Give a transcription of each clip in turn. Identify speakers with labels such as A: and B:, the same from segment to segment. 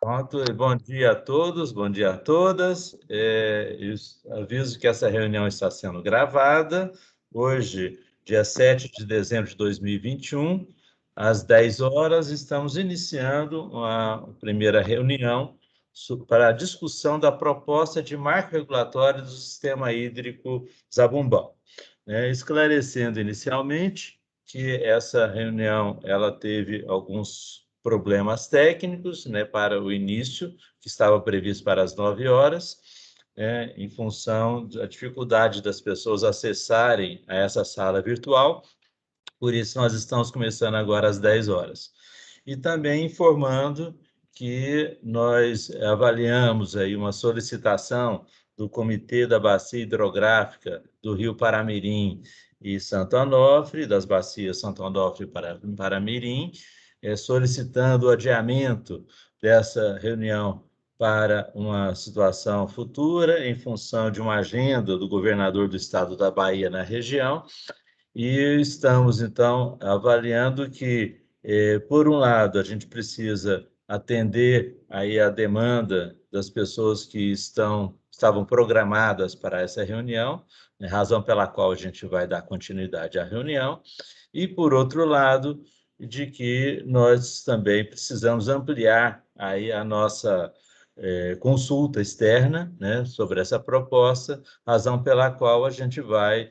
A: Pronto, bom dia a todos, bom dia a todas. Eu aviso que essa reunião está sendo gravada. Hoje, dia 7 de dezembro de 2021, às 10 horas, estamos iniciando a primeira reunião para a discussão da proposta de marco regulatório do sistema hídrico Zabumbão. Esclarecendo inicialmente que essa reunião ela teve alguns problemas técnicos, para o início, que estava previsto para as 9 horas, em função da dificuldade das pessoas acessarem a essa sala virtual. Por isso, nós estamos começando agora às 10 horas. E também informando que nós avaliamos aí uma solicitação do Comitê da Bacia Hidrográfica do Rio Paramirim e Santo Onofre, das bacias Santo Onofre e Paramirim, solicitando o adiamento dessa reunião para uma situação futura, em função de uma agenda do governador do estado da Bahia na região, e estamos, então, avaliando que, por um lado, a gente precisa atender aí a demanda das pessoas que estavam programadas para essa reunião, razão pela qual a gente vai dar continuidade à reunião, e, por outro lado, de que nós também precisamos ampliar aí a nossa consulta externa, sobre essa proposta, razão pela qual a gente vai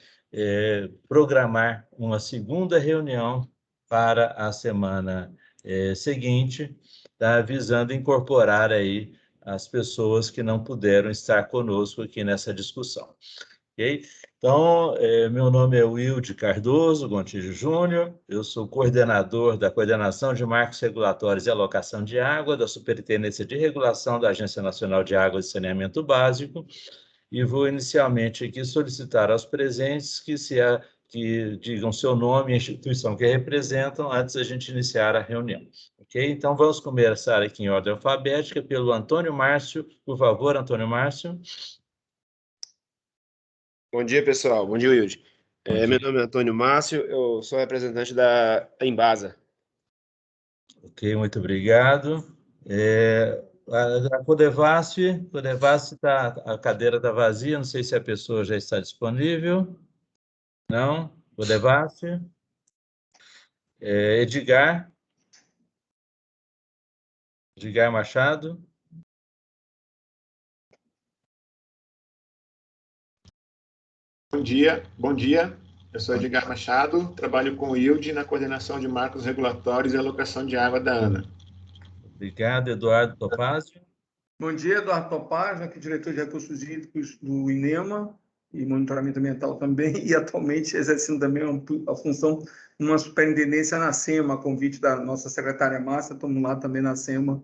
A: programar uma segunda reunião para a semana seguinte, tá? Visando incorporar aí as pessoas que não puderam estar conosco aqui nessa discussão. Ok? Então, meu nome é Wilde Cardoso Gontijo Júnior, eu sou coordenador da Coordenação de Marcos Regulatórios e Alocação de Água, da Superintendência de Regulação da Agência Nacional de Água e Saneamento Básico, e vou inicialmente aqui solicitar aos presentes que digam seu nome e a instituição que representam antes da gente iniciar a reunião. Ok? Então, vamos começar aqui em ordem alfabética pelo Antônio Márcio. Por favor, Antônio Márcio.
B: Bom dia, pessoal. Bom dia, Wilde. Meu nome é Antônio Márcio, eu sou representante da Embasa.
A: Ok, muito obrigado. A Codevasf, a cadeira está vazia, não sei se a pessoa já está disponível. Não? Codevasf. Edgar Machado.
C: Bom dia. Eu sou Edgar Machado, trabalho com o ILD na coordenação de marcos regulatórios e alocação de água da ANA.
A: Obrigado, Eduardo Topázio.
D: Bom dia, Eduardo Topázio, aqui diretor de recursos hídricos do INEMA e monitoramento ambiental também, e atualmente exercendo também a função numa superintendência na SEMA, a convite da nossa secretária Márcia, estamos lá também na SEMA,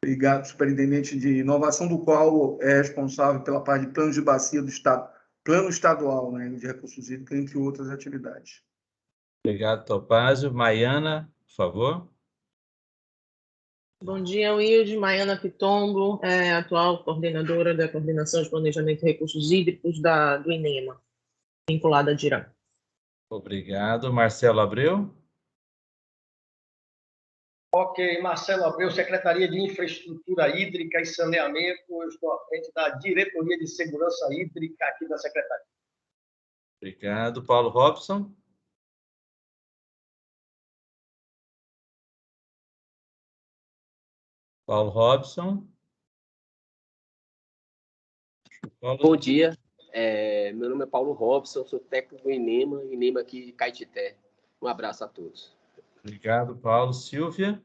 D: ligado, superintendente de inovação, do qual é responsável pela parte de planos de bacia do Estado, plano estadual, de recursos hídricos, entre outras atividades.
A: Obrigado, Topázio. Maiana, por favor.
E: Bom dia, Wilde. Maiana Pitombo, atual coordenadora da Coordenação de Planejamento e Recursos Hídricos do INEMA, vinculada a DIRAM.
A: Obrigado. Marcelo Abreu.
F: Ok, Marcelo Abreu, Secretaria de Infraestrutura Hídrica e Saneamento. Eu estou à frente da Diretoria de Segurança Hídrica aqui da Secretaria.
A: Obrigado. Paulo Robson. Paulo Robson.
G: Bom dia, meu nome é Paulo Robson, sou técnico do INEMA aqui de Caetité. Um abraço a todos.
A: Obrigado, Paulo. Silvia.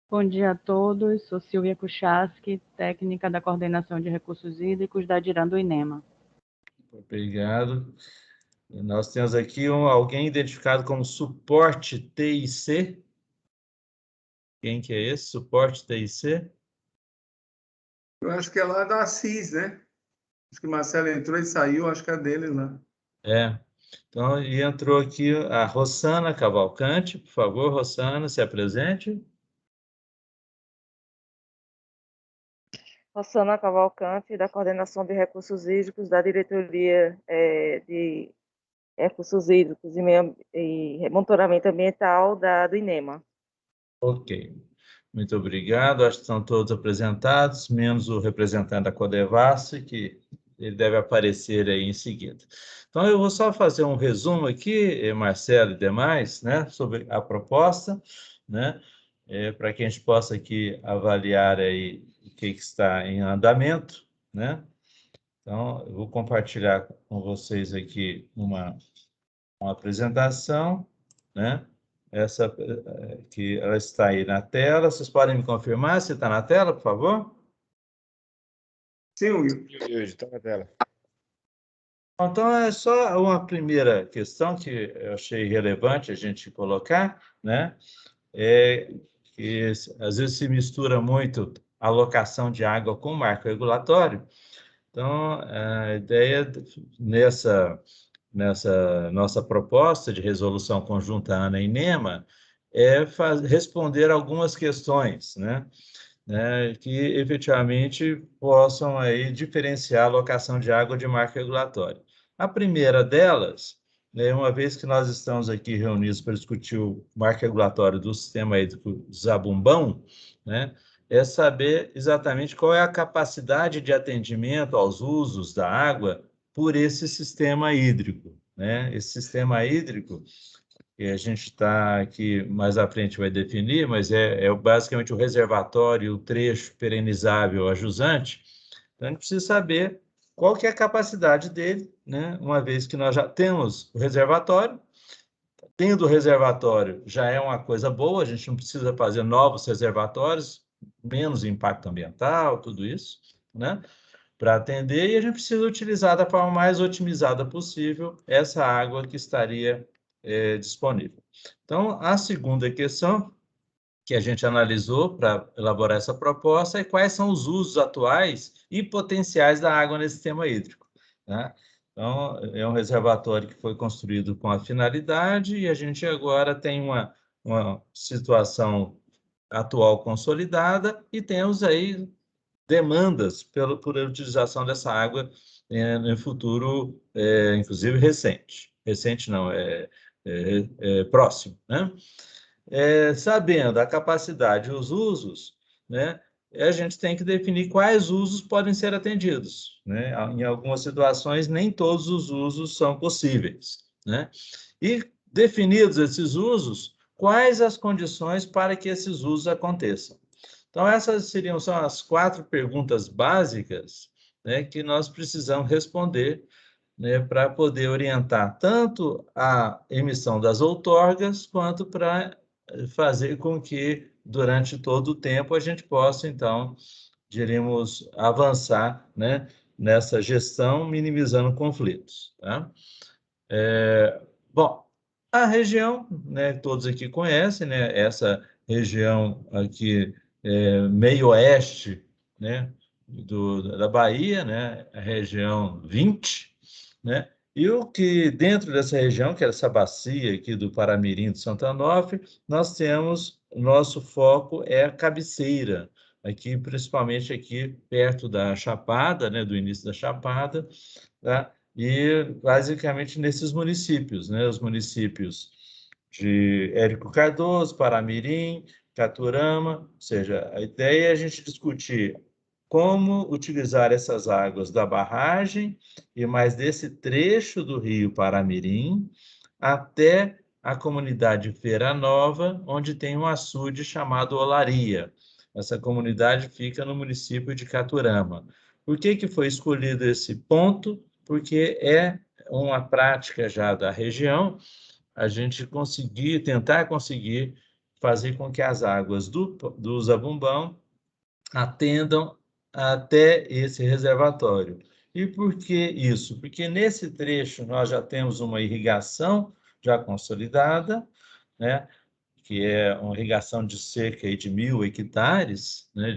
H: Bom dia a todos, sou Silvia Kuchaski, técnica da Coordenação de Recursos Hídricos da DIRAM do INEMA.
A: Obrigado. Nós temos aqui alguém identificado como suporte TIC. Quem que é esse? Suporte TIC?
D: Eu acho que é lá da CIS, né? Acho que o Marcelo entrou e saiu, acho que é dele lá.
A: Então, e entrou aqui a Rossana Cavalcante. Por favor, Rossana, se apresente.
I: Rossana Cavalcante, da Coordenação de Recursos Hídricos, da Diretoria de Recursos Hídricos e Monitoramento Ambiental do INEMA.
A: Ok. Muito obrigado. Acho que estão todos apresentados, menos o representante da Codevasf, que ele deve aparecer aí em seguida. Então, eu vou só fazer um resumo aqui, Marcelo e demais, né, sobre a proposta, né, para que a gente possa aqui avaliar aí o que está em andamento, né. Então, eu vou compartilhar com vocês aqui uma apresentação, né? Essa que ela está aí na tela. Vocês podem me confirmar se está na tela, por favor?
D: Sim, Will.
B: Está na tela.
A: Então, é só uma primeira questão que eu achei relevante a gente colocar, né? É que às vezes se mistura muito a alocação de água com o marco regulatório. Então, a ideia nessa nossa proposta de resolução conjunta ANA e NEMA é responder algumas questões, né, que efetivamente possam aí diferenciar a alocação de água de marco regulatório. A primeira delas, uma vez que nós estamos aqui reunidos para discutir o marco regulatório do sistema hídrico Zabumbão, né, é saber exatamente qual é a capacidade de atendimento aos usos da água por esse sistema hídrico, né? Esse sistema hídrico, que a gente está aqui mais à frente vai definir, mas é basicamente o reservatório, o trecho perenizável a jusante. Então, a gente precisa saber qual que é a capacidade dele, né? Uma vez que nós já temos o reservatório, tendo o reservatório já é uma coisa boa, a gente não precisa fazer novos reservatórios, menos impacto ambiental, tudo isso, né? Para atender, e a gente precisa utilizar da forma mais otimizada possível essa água que estaria disponível. Então, a segunda questão que a gente analisou para elaborar essa proposta é quais são os usos atuais e potenciais da água nesse sistema hídrico, né? Então, é um reservatório que foi construído com a finalidade e a gente agora tem uma situação atual consolidada e temos aí demandas por utilização dessa água no futuro, inclusive recente. Recente não, próximo, né? Sabendo a capacidade e os usos, né, a gente tem que definir quais usos podem ser atendidos, né? Em algumas situações, nem todos os usos são possíveis, né? E definidos esses usos, quais as condições para que esses usos aconteçam? Então, essas são as 4 perguntas básicas, né, que nós precisamos responder, né, para poder orientar tanto a emissão das outorgas, quanto para fazer com que, durante todo o tempo, a gente possa, então, diríamos, avançar, né, nessa gestão, minimizando conflitos. Tá? Bom, a região, né, todos aqui conhecem, né, essa região aqui, meio oeste, né, da Bahia, né, a região 20, né, e o que dentro dessa região, que é essa bacia aqui do Paramirim, do Santo Onofre, nós temos, nosso foco é a cabeceira, aqui, principalmente aqui perto da Chapada, né, do início da Chapada, tá? E basicamente nesses municípios, né, os municípios de Érico Cardoso, Paramirim, Caturama, ou seja, a ideia é a gente discutir como utilizar essas águas da barragem e mais desse trecho do rio Paramirim até a comunidade Feira Nova, onde tem um açude chamado Olaria. Essa comunidade fica no município de Caturama. Por que foi escolhido esse ponto? Porque é uma prática já da região a gente tentar conseguir fazer com que as águas do Zabumbão atendam até esse reservatório. E por que isso? Porque nesse trecho nós já temos uma irrigação já consolidada, né, que é uma irrigação de cerca de 1.000 hectares, né,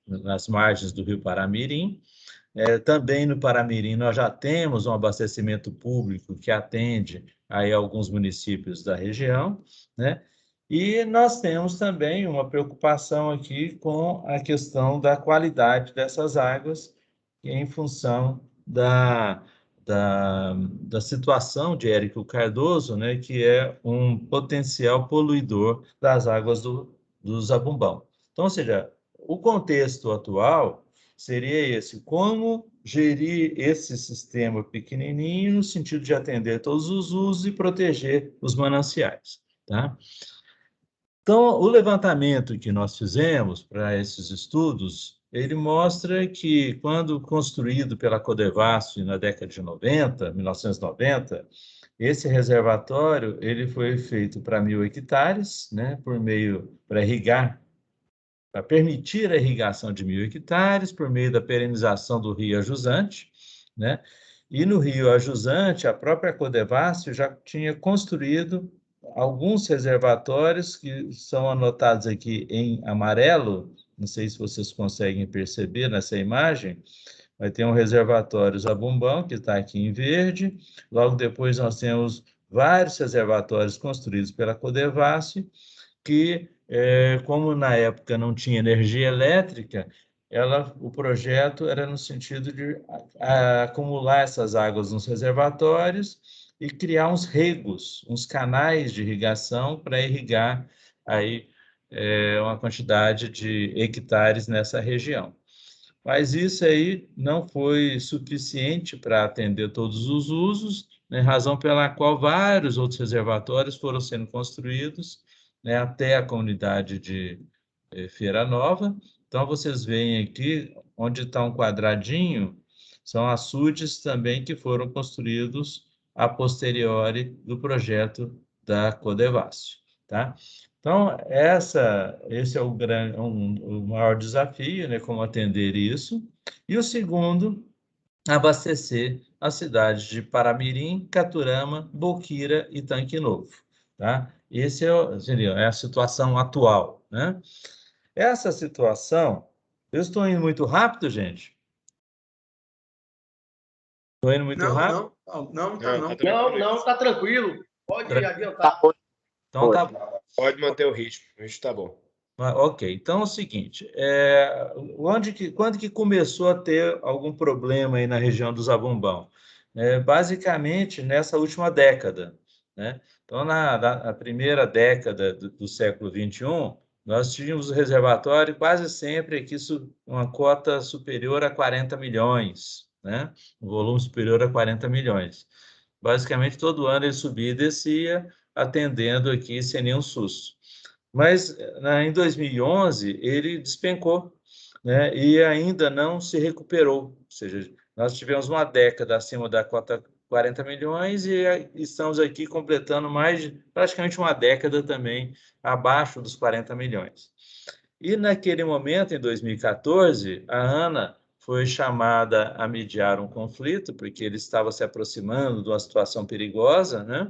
A: nas margens do rio Paramirim. Também no Paramirim nós já temos um abastecimento público que atende aí alguns municípios da região, né? E nós temos também uma preocupação aqui com a questão da qualidade dessas águas, em função da situação de Érico Cardoso, né, que é um potencial poluidor das águas do Zabumbão. Então, ou seja, o contexto atual seria esse: como gerir esse sistema pequenininho no sentido de atender todos os usos e proteger os mananciais, tá? Então, o levantamento que nós fizemos para esses estudos, ele mostra que, quando construído pela Codevasf na década de 1990, esse reservatório ele foi feito para 1.000 hectares, né, para irrigar, para permitir a irrigação de 1.000 hectares, por meio da perenização do rio Ajusante, né? E no rio Ajusante, a própria Codevasf já tinha construído alguns reservatórios que são anotados aqui em amarelo, não sei se vocês conseguem perceber nessa imagem. Vai ter um reservatório Zabumbão, que está aqui em verde. Logo depois nós temos vários reservatórios construídos pela Codevasf, que, como na época não tinha energia elétrica, o projeto era no sentido de acumular essas águas nos reservatórios e criar uns regos, uns canais de irrigação para irrigar aí, uma quantidade de hectares nessa região. Mas isso aí não foi suficiente para atender todos os usos, né, razão pela qual vários outros reservatórios foram sendo construídos, né, até a comunidade de Feira Nova. Então, vocês veem aqui, onde está um quadradinho, são açudes também que foram construídos a posteriori do projeto da Codevasf, tá? Então, esse é o maior desafio, né, como atender isso. E o segundo, abastecer as cidades de Paramirim, Caturama, Boquira e Tanque Novo, tá? Esse é a situação atual, né? Essa situação, eu estou indo muito rápido, gente? Estou indo muito rápido?
F: Não, está tranquilo. Pode adiantar.
A: Então, tá bom.
B: Pode manter o ritmo está bom.
A: Ok, então é o seguinte, quando que começou a ter algum problema aí na região do Zabumbão? Basicamente, nessa última década, né? Então, na primeira década do século XXI, nós tínhamos o reservatório quase sempre aqui uma cota superior a 40 milhões, né? Um volume superior a 40 milhões. Basicamente, todo ano ele subia e descia, atendendo aqui sem nenhum susto. Mas, em 2011, ele despencou, né? E ainda não se recuperou. Ou seja, nós tivemos uma década acima da cota 40 milhões e estamos aqui completando praticamente uma década também abaixo dos 40 milhões. E naquele momento, em 2014, a ANA foi chamada a mediar um conflito, porque ele estava se aproximando de uma situação perigosa, né?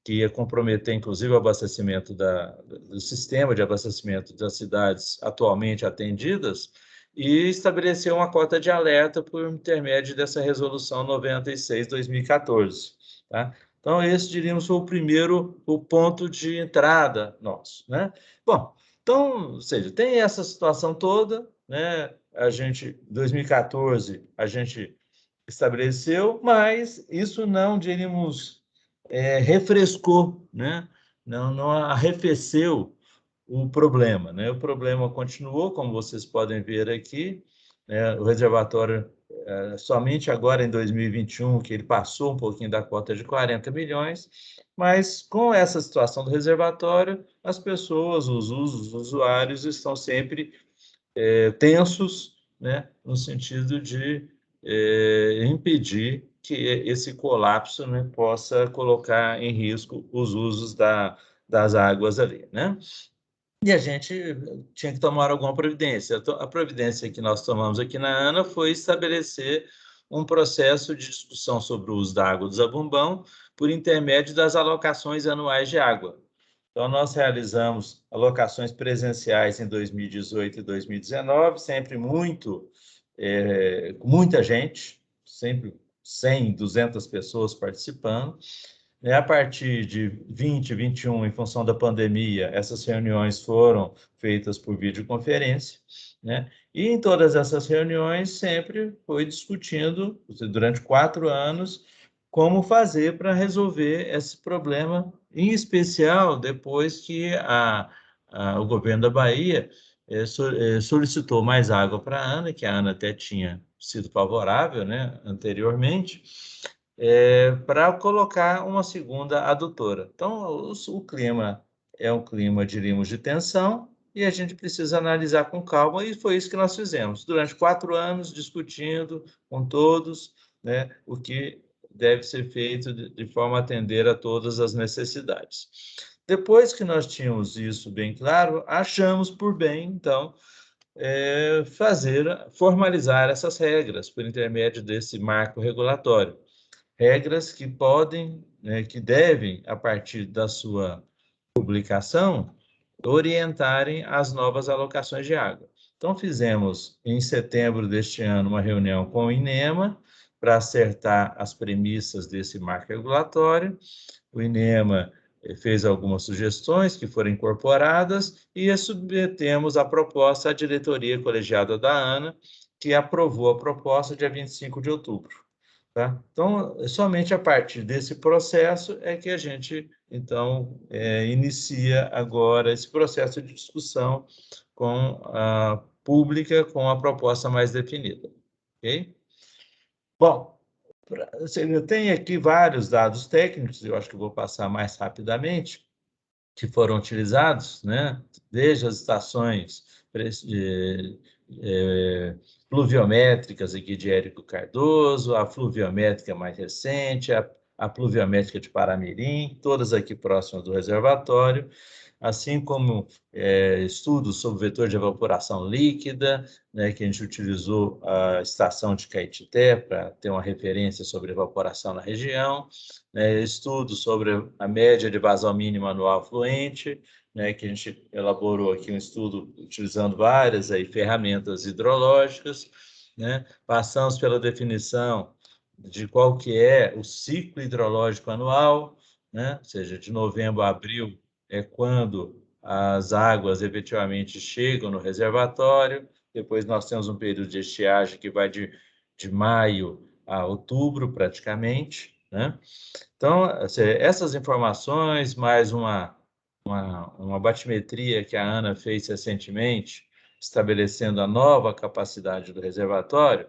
A: Que ia comprometer, inclusive, o abastecimento do sistema de abastecimento das cidades atualmente atendidas, e estabeleceu uma cota de alerta por intermédio dessa resolução 96/2014. Tá? Então, esse, diríamos, foi o ponto de entrada nosso, né? Bom, então, ou seja, tem essa situação toda, né? Em 2014, a gente estabeleceu, mas isso não, diríamos, refrescou, né? Não arrefeceu o problema, né? O problema continuou, como vocês podem ver aqui, né? O reservatório, somente agora em 2021, que ele passou um pouquinho da cota de 40 milhões, mas com essa situação do reservatório, as pessoas, os usuários estão sempre tensos, né? No sentido de impedir que esse colapso, né, possa colocar em risco os usos das águas ali, né? E a gente tinha que tomar alguma providência. A providência que nós tomamos aqui na ANA foi estabelecer um processo de discussão sobre o uso da água do Zabumbão por intermédio das alocações anuais de água. Então, nós realizamos alocações presenciais em 2018 e 2019, sempre com muita gente, sempre 100, 200 pessoas participando. A partir de 2021, em função da pandemia, essas reuniões foram feitas por videoconferência, né? E em todas essas reuniões sempre foi discutindo, durante 4 anos, como fazer para resolver esse problema, em especial depois que o governo da Bahia solicitou mais água para a ANA, que a ANA até tinha sido favorável, né, anteriormente, para colocar uma segunda adutora. Então, o clima é um clima, diríamos, de tensão, e a gente precisa analisar com calma, e foi isso que nós fizemos. Durante 4 anos, discutindo com todos, né, o que deve ser feito de forma a atender a todas as necessidades. Depois que nós tínhamos isso bem claro, achamos por bem, então, formalizar essas regras por intermédio desse marco regulatório. Regras que podem, que devem, a partir da sua publicação, orientarem as novas alocações de água. Então, fizemos, em setembro deste ano, uma reunião com o INEMA para acertar as premissas desse marco regulatório. O INEMA fez algumas sugestões que foram incorporadas e submetemos a proposta à diretoria colegiada da ANA, que aprovou a proposta dia 25 de outubro. Tá? Então, somente a partir desse processo é que a gente, então, inicia agora esse processo de discussão com a pública, com a proposta mais definida. Ok? Bom, eu tenho aqui vários dados técnicos, eu acho que vou passar mais rapidamente, que foram utilizados, né? Desde as estações pluviométricas aqui de Érico Cardoso, a fluviométrica mais recente, a pluviométrica de Paramirim, todas aqui próximas do reservatório, assim como estudos sobre vetor de evaporação líquida, né, que a gente utilizou a estação de Caetité para ter uma referência sobre evaporação na região, estudos sobre a média de vazão mínima anual fluente, né, que a gente elaborou aqui um estudo utilizando várias ferramentas hidrológicas, né, passamos pela definição de qual que é o ciclo hidrológico anual, né, ou seja, de novembro a abril é quando as águas efetivamente chegam no reservatório, depois nós temos um período de estiagem que vai de maio a outubro, praticamente, né? Então, essas informações, mais uma batimetria que a ANA fez recentemente, estabelecendo a nova capacidade do reservatório,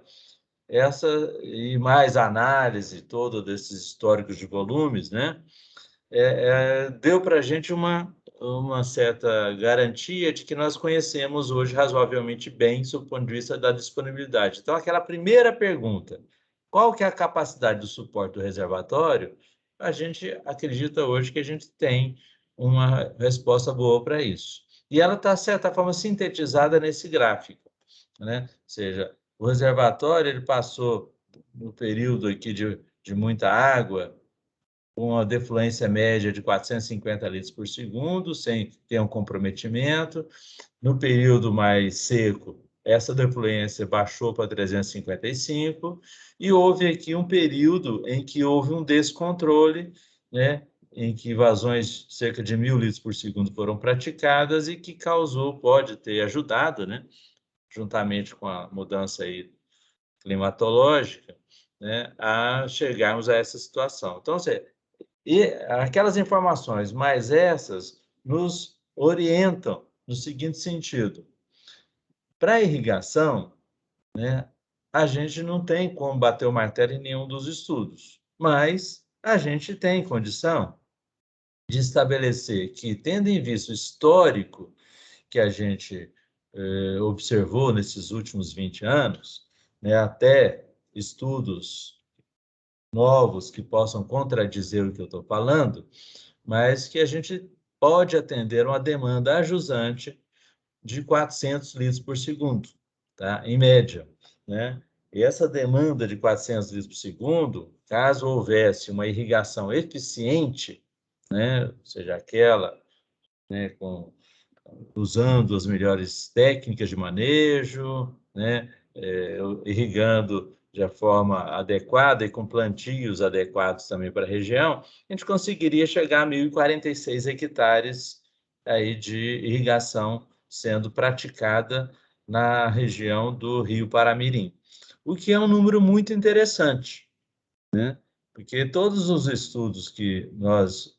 A: e mais análise toda desses históricos de volumes, né? Deu para a gente uma certa garantia de que nós conhecemos hoje razoavelmente bem, sob o ponto de vista da disponibilidade. Então, aquela primeira pergunta, qual que é a capacidade do suporte do reservatório? A gente acredita hoje que a gente tem uma resposta boa para isso. E ela está, de certa forma, sintetizada nesse gráfico, né? Ou seja, o reservatório ele passou no período aqui de muita água, com uma defluência média de 450 litros por segundo, sem ter um comprometimento. No período mais seco, essa defluência baixou para 355, e houve aqui um período em que houve um descontrole, né, em que vazões cerca de 1.000 litros por segundo foram praticadas e que pode ter ajudado, né, juntamente com a mudança aí climatológica, né, a chegarmos a essa situação. Então, e aquelas informações mais essas nos orientam no seguinte sentido: para a irrigação, né, a gente não tem como bater o martelo em nenhum dos estudos, mas a gente tem condição de estabelecer que, tendo em vista o histórico que a gente observou nesses últimos 20 anos, né, até estudos novos que possam contradizer o que eu estou falando, mas que a gente pode atender uma demanda ajusante de 400 litros por segundo, tá? Em média, né? E essa demanda de 400 litros por segundo, caso houvesse uma irrigação eficiente, né, ou seja, aquela, né, usando as melhores técnicas de manejo, né, irrigando de forma adequada e com plantios adequados também para a região, a gente conseguiria chegar a 1.046 hectares aí de irrigação sendo praticada na região do Rio Paramirim, o que é um número muito interessante, né? Porque todos os estudos que nós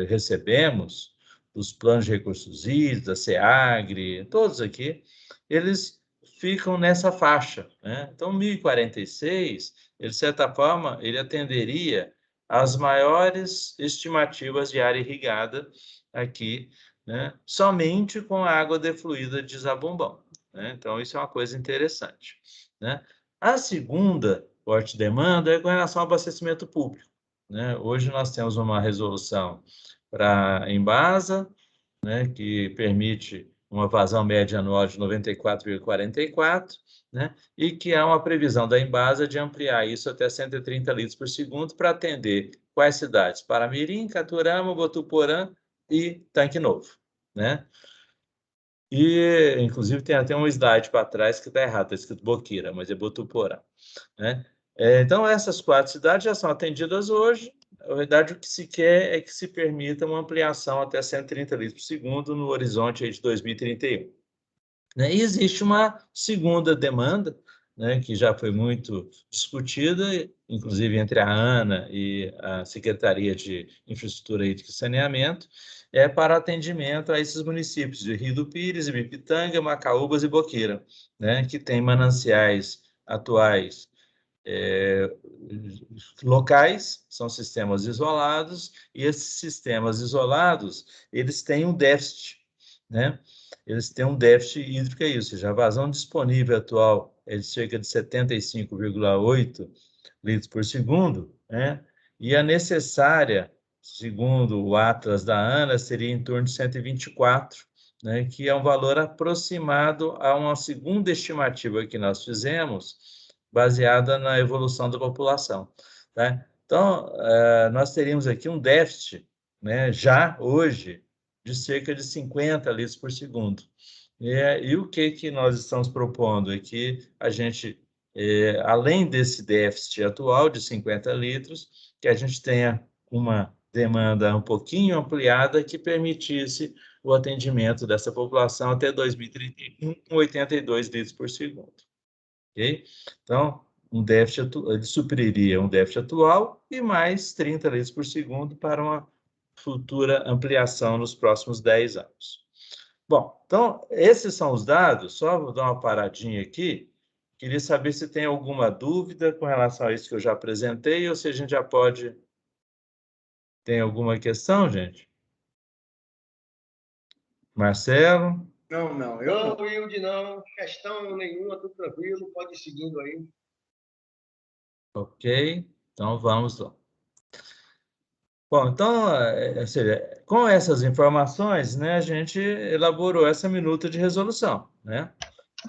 A: recebemos dos planos de recursos hídricos, da SEAGRE, todos aqui, eles ficam nessa faixa, né? Então, 1046, ele, de certa forma, ele atenderia às maiores estimativas de área irrigada aqui, né? Somente com a água defluída de Zabumbão, né? Então, isso é uma coisa interessante, né? A segunda forte demanda é com relação ao abastecimento público, né? Hoje nós temos uma resolução para a Embasa, né, que permite uma vazão média anual de 94,44, né, e que há uma previsão da Embasa de ampliar isso até 130 litros por segundo para atender quais cidades? Paramirim, Caturama, Botuporã e Tanque Novo, né? E, inclusive, tem até um slide para trás que está errado, está escrito Boqueira, mas é Botuporã, né? Então, essas 4 cidades já são atendidas hoje. Na verdade, o que se quer é que se permita uma ampliação até 130 litros por segundo no horizonte aí de 2031. Né? E existe uma segunda demanda, né, que já foi muito discutida, inclusive entre a ANA e a Secretaria de Infraestrutura Hídrica e Saneamento, para atendimento a esses municípios de Rio do Pires, Ibipitanga, Macaúbas e Boqueira, né, que têm mananciais atuais locais, são sistemas isolados, e esses sistemas isolados, eles têm um déficit, né? Eles têm um déficit hídrico aí, ou seja, a vazão disponível atual é de cerca de 75,8 litros por segundo, né? E a necessária, segundo o Atlas da ANA, seria em torno de 124, né? Que é um valor aproximado a uma segunda estimativa que nós fizemos, baseada na evolução da população, tá? Então, nós teríamos aqui um déficit, né, já hoje, de cerca de 50 litros por segundo. E o que nós estamos propondo é que a gente, além desse déficit atual de 50 litros, que a gente tenha uma demanda um pouquinho ampliada que permitisse o atendimento dessa população até 2031 com 82 litros por segundo. Okay? Então, ele supriria um déficit atual e mais 30 litros por segundo para uma futura ampliação nos próximos 10 anos. Bom, então, esses são os dados. Só vou dar uma paradinha aqui. Queria saber se tem alguma dúvida com relação a isso que eu já apresentei ou se a gente já pode... Tem alguma questão, gente? Marcelo?
F: Não, Wilde, não. Questão nenhuma, tudo tranquilo. Pode ir seguindo aí.
A: Ok, então vamos lá. Bom, então, com essas informações, né, a gente elaborou essa minuta de resolução, né?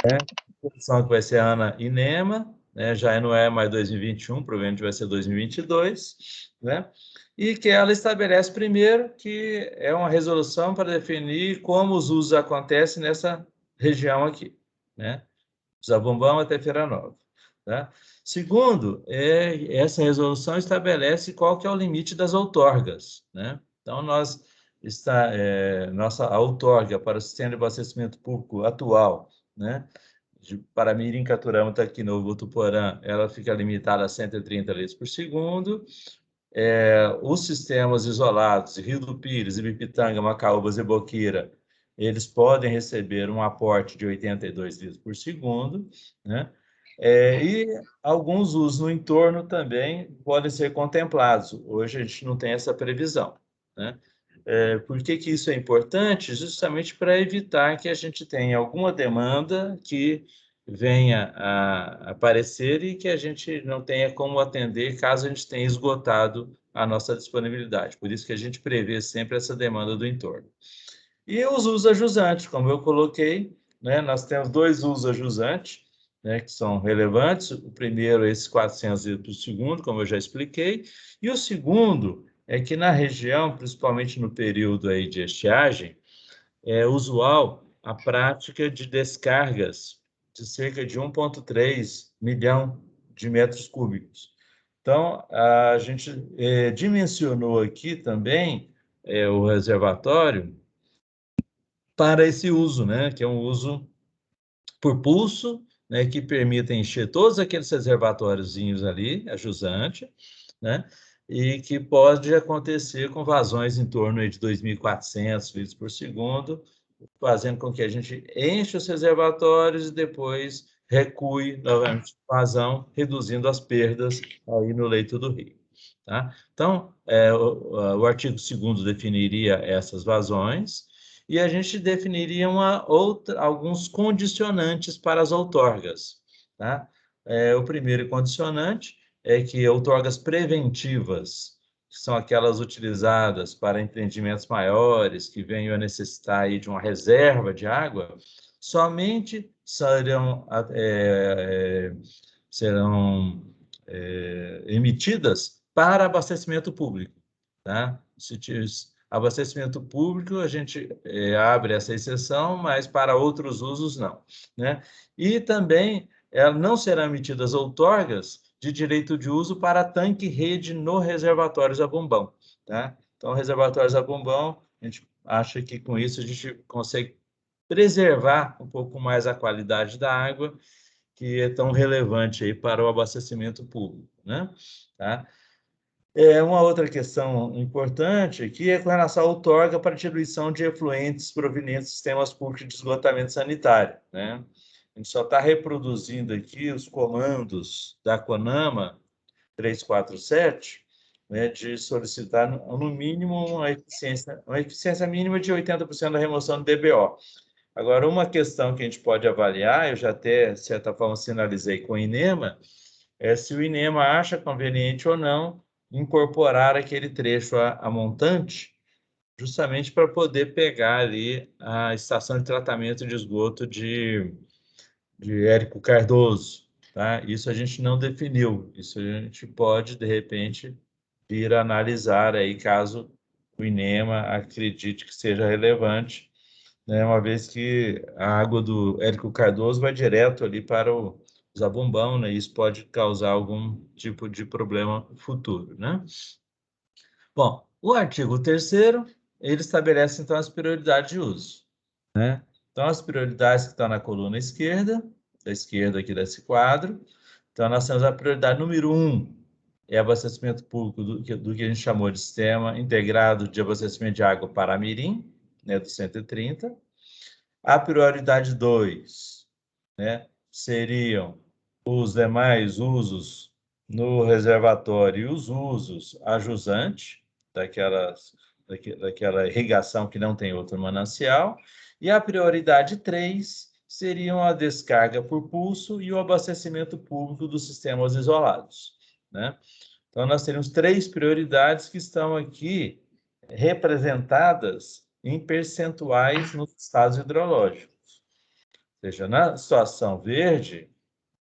A: A resolução que vai ser ANA e NEMA, né, já não é mais 2021, provavelmente vai ser 2022, né? E que ela estabelece primeiro que é uma resolução para definir como os usos acontecem nessa região aqui, né? Zabumbão até Feira Nova, tá? Segundo, essa resolução estabelece qual que é o limite das outorgas, né? Então, nossa outorga para o sistema de abastecimento público atual, né? De Paramirim, Caturama, Tanque Novo, Botuporã, ela fica limitada a 130 litros por segundo. Os sistemas isolados, Rio do Pires, Ibipitanga, Macaúbas e Boqueira, eles podem receber um aporte de 82 litros por segundo, né? E alguns usos no entorno também podem ser contemplados. Hoje a gente não tem essa previsão, né? Por que isso é importante? Justamente para evitar que a gente tenha alguma demanda que venha a aparecer e que a gente não tenha como atender caso a gente tenha esgotado a nossa disponibilidade. Por isso que a gente prevê sempre essa demanda do entorno. E os usos ajusantes, como eu coloquei, né, nós temos 2 usos ajusantes, né, que são relevantes. O primeiro é esses 400 litros por segundo, como eu já expliquei, e o segundo é que na região, principalmente no período aí de estiagem, é usual a prática de descargas de cerca de 1,3 milhão de metros cúbicos. Então, a gente dimensionou aqui também o reservatório para esse uso, né, que é um uso por pulso, né, que permite encher todos aqueles reservatóriozinhos ali, a jusante, né, e que pode acontecer com vazões em torno aí de 2.400 litros por segundo, fazendo com que a gente enche os reservatórios e depois recue novamente a vazão, reduzindo as perdas aí no leito do rio. Tá? Então, o artigo 2º definiria essas vazões e a gente definiria alguns condicionantes para as outorgas. Tá? O primeiro condicionante é que outorgas preventivas, que são aquelas utilizadas para empreendimentos maiores, que venham a necessitar aí de uma reserva de água, somente serão emitidas para abastecimento público. Tá? Se abastecimento público, a gente abre essa exceção, mas para outros usos, não. Né? E também não serão emitidas outorgas de direito de uso para tanque-rede no reservatórios a bombão. Tá? Então, reservatórios a bombão, a gente acha que com isso a gente consegue preservar um pouco mais a qualidade da água, que é tão relevante aí para o abastecimento público. Né? Tá? Uma outra questão importante aqui é com relação à outorga para diluição de efluentes provenientes de sistemas públicos de esgotamento sanitário. Né? A gente só está reproduzindo aqui os comandos da CONAMA 347, né, de solicitar, no mínimo, uma eficiência mínima de 80% da remoção do DBO. Agora, uma questão que a gente pode avaliar, eu já até, de certa forma, sinalizei com o INEMA, é se o INEMA acha conveniente ou não incorporar aquele trecho a montante, justamente para poder pegar ali a estação de tratamento de esgoto de Érico Cardoso. Tá? Isso a gente não definiu, isso a gente pode, de repente, vir a analisar aí, caso o INEMA acredite que seja relevante, né, uma vez que a água do Érico Cardoso vai direto ali para o Zabumbão, né? Isso pode causar algum tipo de problema futuro, né? Bom, o artigo 3º, ele estabelece, então, as prioridades de uso, né? Então, as prioridades que estão na coluna esquerda, da esquerda aqui desse quadro. Então, nós temos a prioridade número 1, é abastecimento público do que a gente chamou de Sistema Integrado de Abastecimento de Água Paramirim, né, do 130. A prioridade 2, né, seriam os demais usos no reservatório e os usos a jusante, daquela irrigação que não tem outro manancial. E a prioridade 3 seriam a descarga por pulso e o abastecimento público dos sistemas isolados. Né? Então, nós temos 3 prioridades que estão aqui representadas em percentuais nos estados hidrológicos. Ou seja, na situação verde,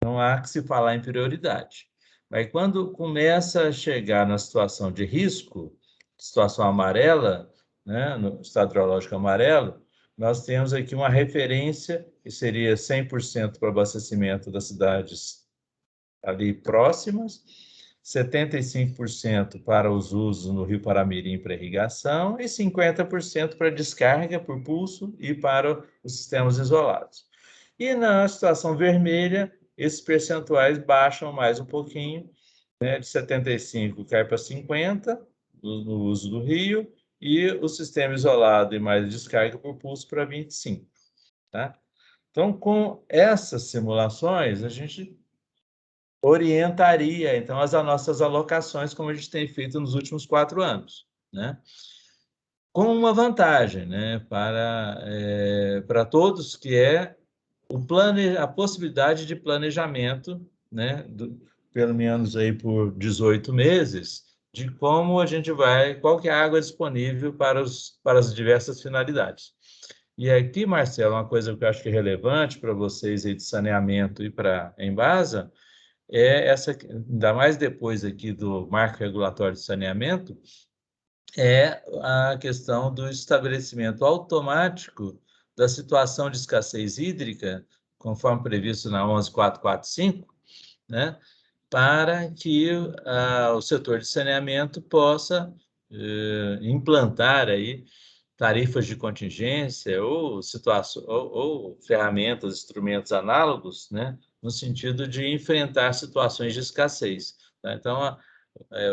A: não há que se falar em prioridade. Mas quando começa a chegar na situação de risco, situação amarela, né, no estado hidrológico amarelo, nós temos aqui uma referência que seria 100% para o abastecimento das cidades ali próximas, 75% para os usos no Rio Paramirim para irrigação e 50% para descarga por pulso e para os sistemas isolados. E na situação vermelha, esses percentuais baixam mais um pouquinho, né, de 75% cai para 50% no uso do rio, e o sistema isolado e mais descarga por pulso para 25%. Tá? Então, com essas simulações, a gente orientaria, então, as nossas alocações, como a gente tem feito nos últimos 4 anos. Né? Com uma vantagem, né, para todos, que é a possibilidade de planejamento, né, pelo menos aí por 18 meses, de como a gente qual que é a água disponível para as diversas finalidades. E aqui, Marcelo, uma coisa que eu acho que é relevante para vocês aí de saneamento e para a Embasa, essa, ainda mais depois aqui do marco regulatório de saneamento, é a questão do estabelecimento automático da situação de escassez hídrica, conforme previsto na 11445, né, para que o setor de saneamento possa implantar aí tarifas de contingência ou ferramentas, instrumentos análogos, né, no sentido de enfrentar situações de escassez. Tá? Então,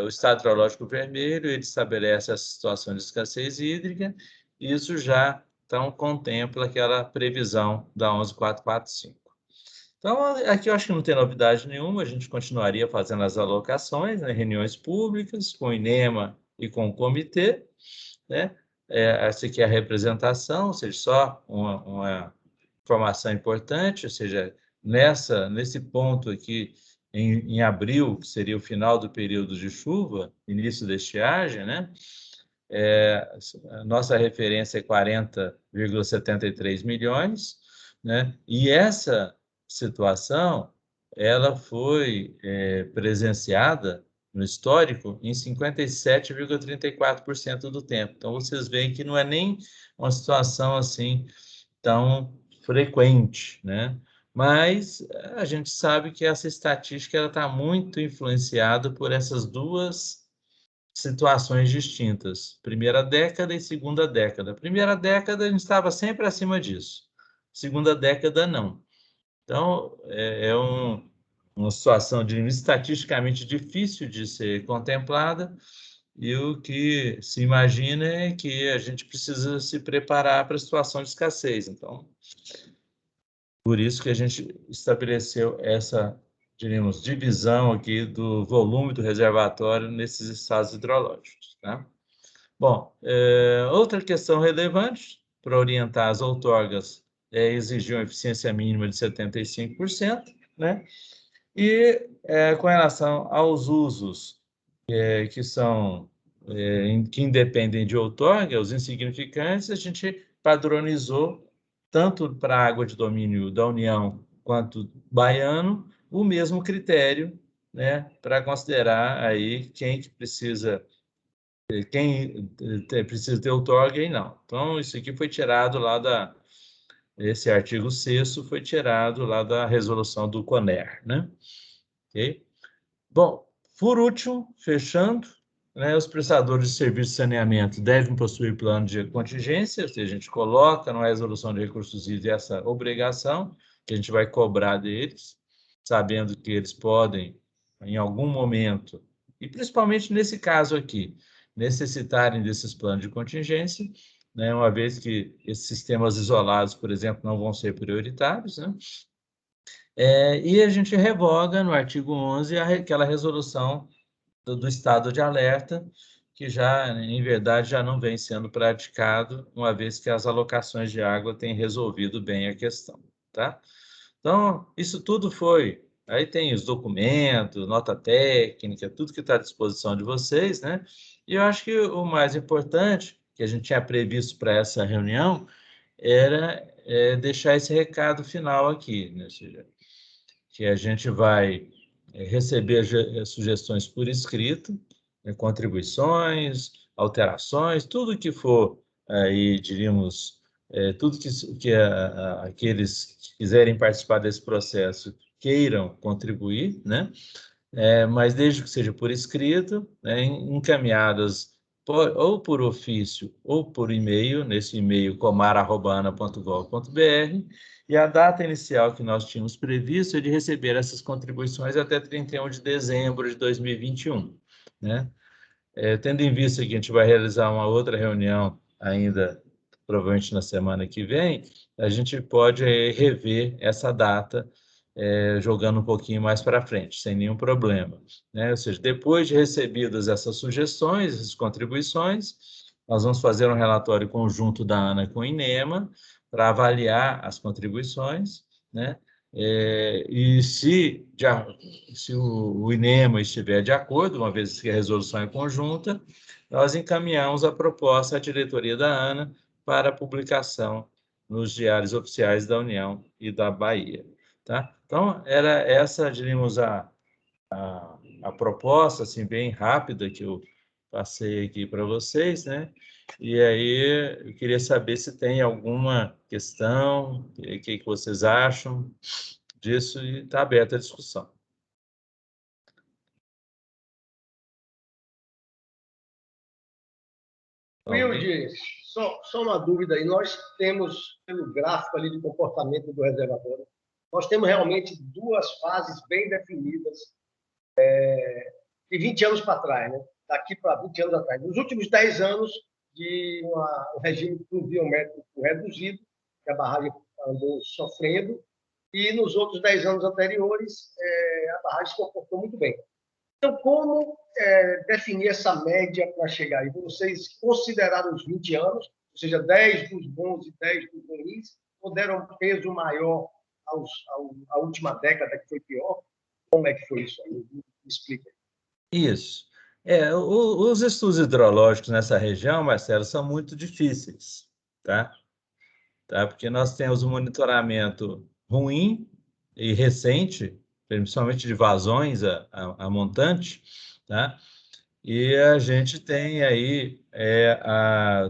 A: o estado hidrológico vermelho, ele estabelece a situação de escassez hídrica, e isso já então contempla aquela previsão da 11445. Então, aqui eu acho que não tem novidade nenhuma, a gente continuaria fazendo as alocações, né, reuniões públicas com o INEMA e com o comitê, né? Essa aqui é a representação, ou seja, só uma informação importante, ou seja, nesse ponto aqui, em abril, que seria o final do período de chuva, início da estiagem, né? A nossa referência é 40,73 milhões, né? E essa situação, ela foi presenciada no histórico em 57,34% do tempo. Então, vocês veem que não é nem uma situação assim tão frequente, né? Mas a gente sabe que essa estatística está muito influenciada por essas duas situações distintas, primeira década e segunda década. Primeira década a gente estava sempre acima disso, segunda década não. Então, uma situação estatisticamente difícil de ser contemplada, e o que se imagina é que a gente precisa se preparar para a situação de escassez. Então, por isso que a gente estabeleceu essa, diríamos, divisão aqui do volume do reservatório nesses estados hidrológicos. Tá? Bom, outra questão relevante para orientar as outorgas é exigir uma eficiência mínima de 75%, né? E com relação aos usos que independem de outorga, os insignificantes, a gente padronizou tanto para a água de domínio da União quanto baiano o mesmo critério, né, para considerar aí quem precisa ter outorga e não. Então, isso aqui foi tirado lá esse artigo 6º foi tirado lá da resolução do CONER, né? Ok? Bom, por último, fechando, né, os prestadores de serviço de saneamento devem possuir plano de contingência, ou seja, a gente coloca na resolução de recursos hídricos essa obrigação, que a gente vai cobrar deles, sabendo que eles podem, em algum momento, e principalmente nesse caso aqui, necessitarem desses planos de contingência, né, uma vez que esses sistemas isolados, por exemplo, não vão ser prioritários, né? E a gente revoga no artigo 11 aquela resolução do estado de alerta, que já, em verdade, já não vem sendo praticado, uma vez que as alocações de água têm resolvido bem a questão, tá? Então, isso tudo foi... Aí tem os documentos, nota técnica, tudo que está à disposição de vocês, né? E eu acho que o mais importante, que a gente tinha previsto para essa reunião, era deixar esse recado final aqui, né? Ou seja, que a gente vai receber sugestões por escrito, contribuições, alterações, tudo que for aí, diríamos, tudo que aqueles que quiserem participar desse processo queiram contribuir, né? Mas desde que seja por escrito, né, encaminhadas ou por ofício ou por e-mail, nesse e-mail comar@ana.gov.br, e a data inicial que nós tínhamos previsto é de receber essas contribuições até 31 de dezembro de 2021, né? Tendo em vista que a gente vai realizar uma outra reunião ainda, provavelmente na semana que vem, a gente pode rever essa data, jogando um pouquinho mais para frente, sem nenhum problema, né? Ou seja, depois de recebidas essas sugestões, essas contribuições, nós vamos fazer um relatório conjunto da ANA com o INEMA para avaliar as contribuições, né? E se o INEMA estiver de acordo, uma vez que a resolução é conjunta, nós encaminhamos a proposta à diretoria da ANA para publicação nos diários oficiais da União e da Bahia. Tá? Então, era essa, diríamos, a proposta, assim, bem rápida que eu passei aqui para vocês, né? E aí, eu queria saber se tem alguma questão, o que vocês acham disso, e está aberta a discussão.
F: Wilde, só uma dúvida aí. Nós temos, pelo gráfico ali de comportamento do reservatório, nós temos realmente duas fases bem definidas de 20 anos para trás, né? Daqui para 20 anos atrás. Nos últimos 10 anos, de um regime pluviométrico reduzido, que a barragem andou sofrendo, e nos outros 10 anos anteriores, a barragem se comportou muito bem. Então, como definir essa média para chegar aí? Vocês consideraram os 20 anos, ou seja, 10 dos bons e 10 dos ruins, ou deram um peso maior à última década, que foi pior? Como é que foi isso aí? Me explica.
A: Isso. Os estudos hidrológicos nessa região, Marcelo, são muito difíceis, tá? Porque nós temos um monitoramento ruim e recente, principalmente de vazões a montante, tá? E a gente tem aí,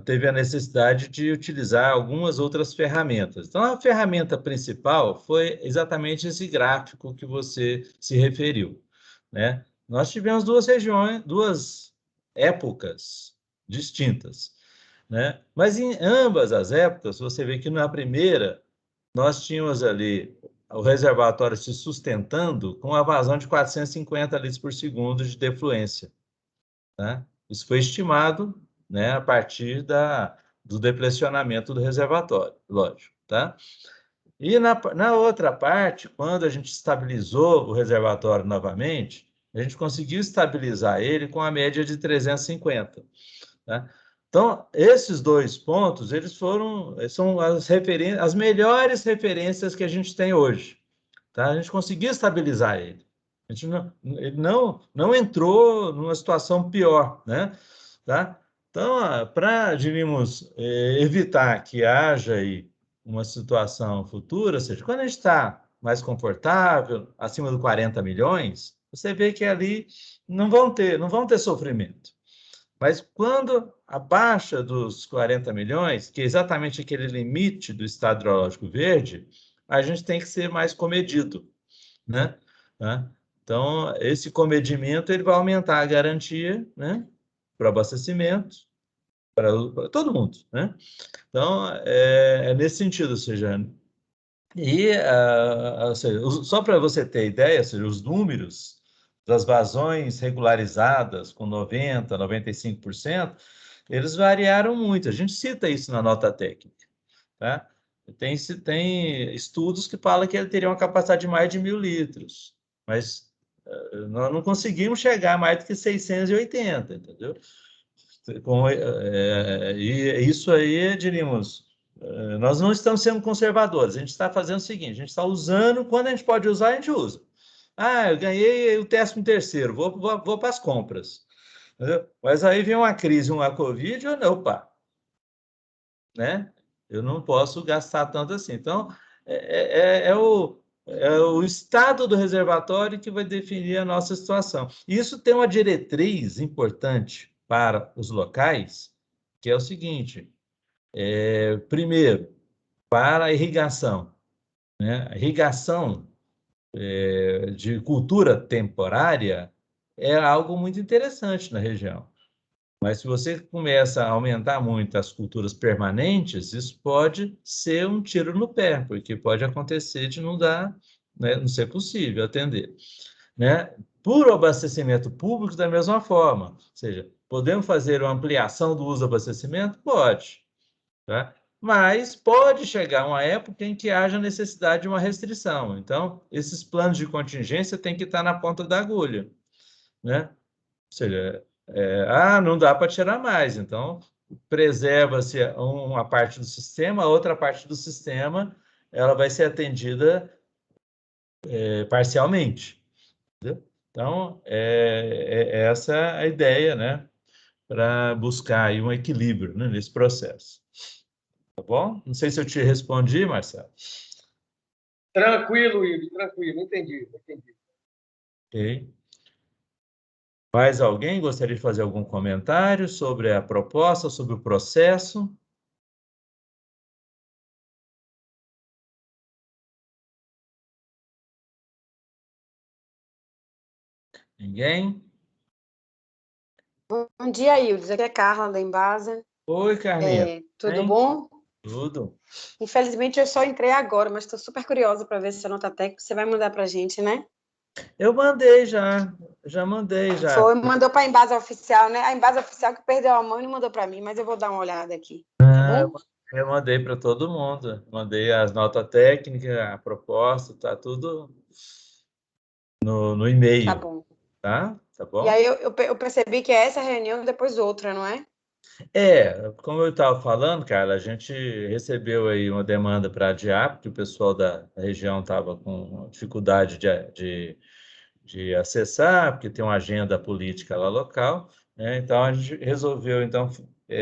A: teve a necessidade de utilizar algumas outras ferramentas. Então, a ferramenta principal foi exatamente esse gráfico que você se referiu, né? Nós tivemos duas épocas distintas, né? Mas em ambas as épocas, você vê que na primeira, nós tínhamos ali o reservatório se sustentando com a vazão de 450 litros por segundo de defluência, né? Isso foi estimado, né, a partir do depressionamento do reservatório, lógico, tá? E na outra parte, quando a gente estabilizou o reservatório novamente, a gente conseguiu estabilizar ele com a média de 350, tá? Então, esses dois pontos, são as melhores referências que a gente tem hoje, tá? A gente conseguiu estabilizar ele. Ele não entrou numa situação pior, né? Tá? Então, para, diríamos, evitar que haja aí uma situação futura, ou seja, quando a gente está mais confortável, acima de 40 milhões, você vê que ali não vão ter sofrimento. Mas quando abaixa dos 40 milhões, que é exatamente aquele limite do estado hidrológico verde, a gente tem que ser mais comedido, né? Então, esse comedimento ele vai aumentar a garantia, né, para o abastecimento, para todo mundo, né? Então, é nesse sentido, ou seja, só para você ter ideia, ou seja, os números das vazões regularizadas com 90%, 95%, eles variaram muito. A gente cita isso na nota técnica, tá? Tem estudos que falam que ele teria uma capacidade de mais de 1.000 litros, mas nós não conseguimos chegar a mais do que 680, entendeu? E isso aí, diríamos, nós não estamos sendo conservadores, a gente está fazendo o seguinte, a gente está usando, quando a gente pode usar, a gente usa. Eu ganhei o 13º, vou para as compras. Entendeu? Mas aí vem uma crise, uma Covid, opa, né? Eu não posso gastar tanto assim. Então, é o estado do reservatório que vai definir a nossa situação. Isso tem uma diretriz importante para os locais, que é o seguinte: primeiro, para a irrigação, né? A irrigação de cultura temporária é algo muito interessante na região. Mas se você começa a aumentar muito as culturas permanentes, isso pode ser um tiro no pé, porque pode acontecer de não dar, né, não ser possível atender, né? Por abastecimento público, da mesma forma. Ou seja, podemos fazer uma ampliação do uso do abastecimento? Pode, tá? Mas pode chegar uma época em que haja necessidade de uma restrição. Então, esses planos de contingência têm que estar na ponta da agulha, né? Ou seja, não dá para tirar mais, então preserva-se uma parte do sistema, a outra parte do sistema ela vai ser atendida parcialmente. Entendeu? Então, essa a ideia, né, para buscar aí um equilíbrio, né, nesse processo. Tá bom? Não sei se eu te respondi, Marcelo.
F: Tranquilo, Wilson, tranquilo, entendi.
A: Ok. Mais alguém gostaria de fazer algum comentário sobre a proposta, sobre o processo? Ninguém?
J: Bom dia, Ildes. Aqui é Carla, da Embasa.
A: Oi, Carlinha.
J: Tudo bom?
A: Tudo.
J: Infelizmente, eu só entrei agora, mas estou super curiosa para ver essa nota técnica. Você vai mandar para a gente, né?
A: Eu mandei já. Já mandei, já.
J: Foi, mandou para a Embasa Oficial, né? A Embasa Oficial que perdeu a mão e não mandou para mim, mas eu vou dar uma olhada aqui. Tá bom?
A: Eu mandei para todo mundo. Mandei as notas técnicas, a proposta, tá tudo no e-mail.
J: Tá bom.
A: Tá bom?
J: E aí eu percebi que é essa reunião depois outra, não é?
A: Como eu estava falando, Carla, a gente recebeu aí uma demanda para adiar, porque o pessoal da região estava com dificuldade de acessar, porque tem uma agenda política lá local, né? Então, a gente resolveu, então,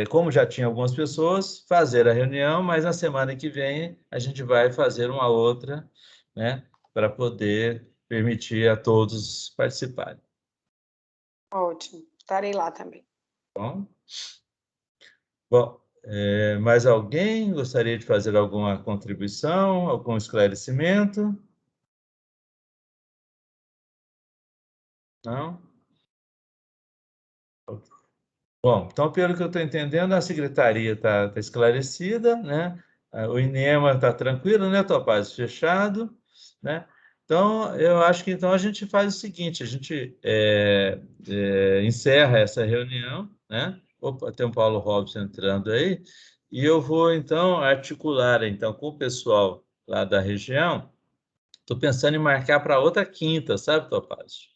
A: como já tinha algumas pessoas, fazer a reunião, mas na semana que vem a gente vai fazer uma outra, né, para poder permitir a todos participarem.
J: Ótimo. Estarei lá também.
A: Bom, mais alguém gostaria de fazer alguma contribuição, algum esclarecimento? Não? Bom, então, pelo que eu estou entendendo, a secretaria está esclarecida, né? O INEMA está tranquilo, né, Topaz? Fechado, né? Então, eu acho que então a gente faz o seguinte, a gente encerra essa reunião, né? Opa, tem o Paulo Robson entrando aí, e eu vou, então, articular então, com o pessoal lá da região. Estou pensando em marcar para outra quinta, sabe, Topaz?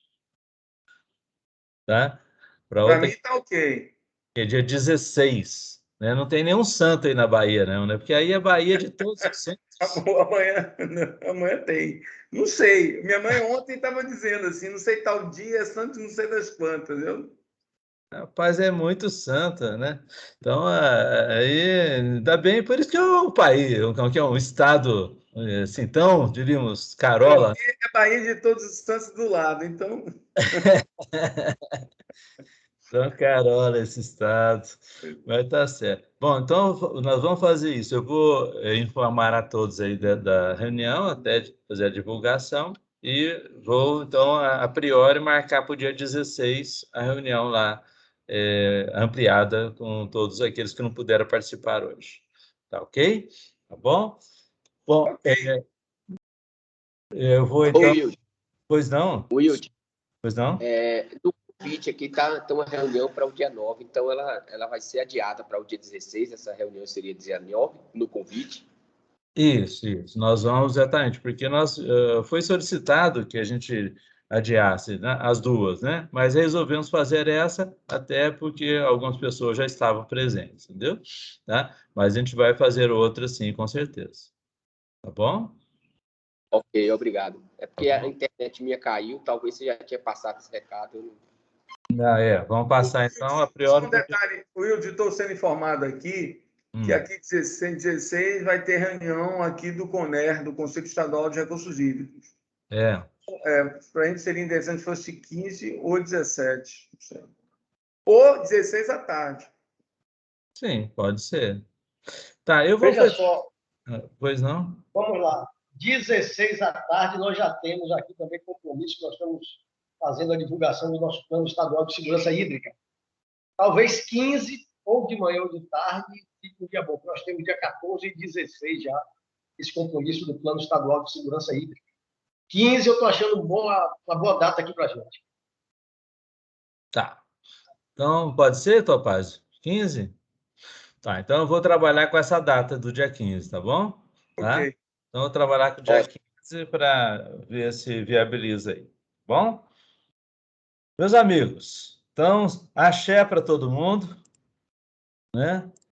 A: Tá?
D: Para mim está ok.
A: É dia 16, né? Não tem nenhum santo aí na Bahia, não, né? Porque aí é Bahia de todos os santos.
D: Amanhã tem. Não sei. Minha mãe ontem estava dizendo assim, não sei tal dia, é santo não sei das quantas.
A: Rapaz, é muito santa, né? Então, aí, ainda bem, por isso que é um país, que é um estado, assim, tão, diríamos, carola.
D: É Bahia de todos os santos do lado, então...
A: Então, carola esse estado, vai estar certo. Bom, então nós vamos fazer isso. Eu vou informar a todos aí da reunião, até fazer a divulgação, e vou, então, a priori, marcar para o dia 16 a reunião lá, ampliada com todos aqueles que não puderam participar hoje. Tá ok? Tá bom? Bom, eu vou então...
G: Oi, Wilde.
A: Pois não?
G: Oi, Wilde.
A: Pois não?
G: No convite aqui tem uma reunião para o dia 9, então ela vai ser adiada para o dia 16, essa reunião seria dia 9, no convite.
A: Isso. Nós vamos exatamente, porque foi solicitado que a gente adiasse, né, as duas, né? Mas resolvemos fazer essa até porque algumas pessoas já estavam presentes, entendeu? Tá? Mas a gente vai fazer outra sim, com certeza. Tá bom?
G: Ok, obrigado. É porque a internet minha caiu, talvez você já tinha passado esse recado.
A: Vamos passar então, a priori...
D: Um detalhe, Wilde, estou sendo informado aqui que aqui 16 vai ter reunião aqui do CONER, do Conselho Estadual de Recursos Hídricos. Para a gente seria interessante se fosse 15 ou 17. Ou 16 à tarde.
A: Sim, pode ser. Tá, eu vou...
F: Veja só.
A: Pois não?
F: Vamos lá. 16 à tarde, nós já temos aqui também compromisso, nós estamos fazendo a divulgação do nosso Plano Estadual de Segurança Hídrica. Talvez 15, ou de manhã ou de tarde, fique um dia bom. Nós temos dia 14 e 16 já, esse compromisso do Plano Estadual de Segurança Hídrica. 15 eu estou achando uma boa data aqui para a gente.
A: Tá. Então, pode ser, Topaz? 15? Tá, então eu vou trabalhar com essa data do dia 15, tá bom? Tá?
D: Ok.
A: Então, eu vou trabalhar com o dia 15 para ver se viabiliza aí. Bom? Meus amigos, então, axé para todo mundo, né?